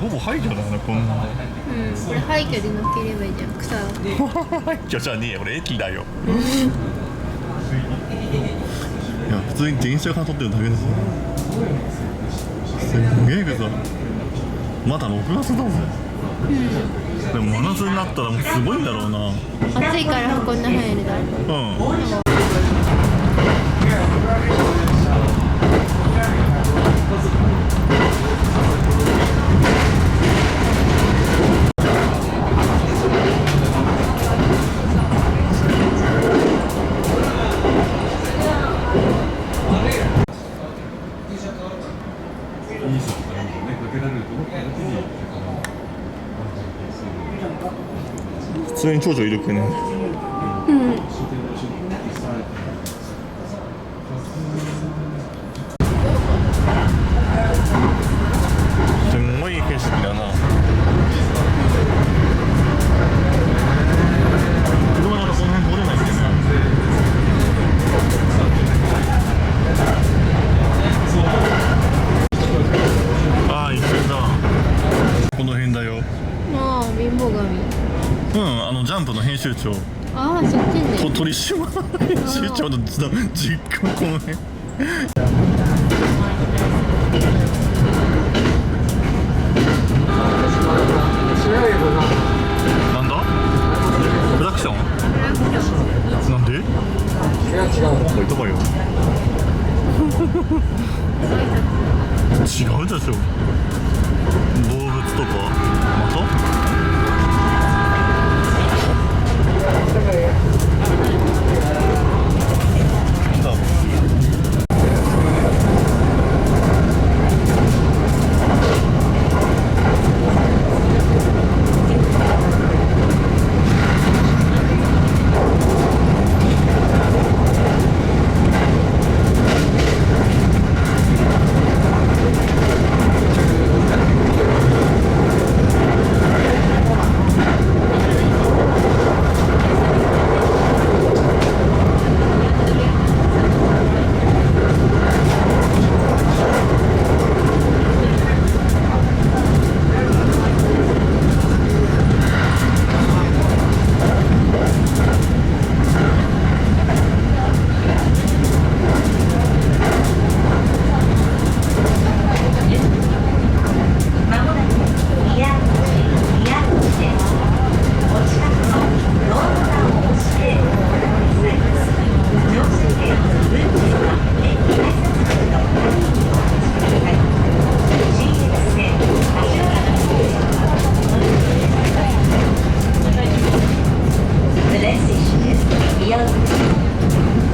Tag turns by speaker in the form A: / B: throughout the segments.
A: ほぼ廃墟だな、こんな。
B: これ廃墟でなければいいじゃん、草を。
A: 廃墟じゃねえよ、これ駅だよ。いや、普通に電車が通ってるだけですよ。すげえけど、まだ6月だぜ。でも真夏になったらもうすごいんだろうな。
B: 暑いからこんな入るだろ。
A: 普通に蝶々いるけね。すんごい景色だな。車ならこの辺通れないってね。ああ、一瞬だ。この辺だよ。
B: ああ、貧乏神。
A: ジャンプの編集長。
B: ああ、そっちね。
A: 取締編集長の実家この辺。なんだ？プラクション？なんで？違うとばよ。違うでしょ。動物とかまた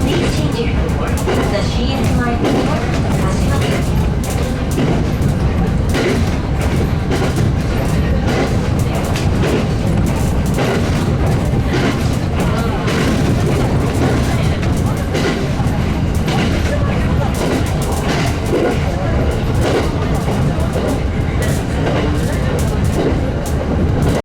A: ？Please
C: change your door. The She is my door.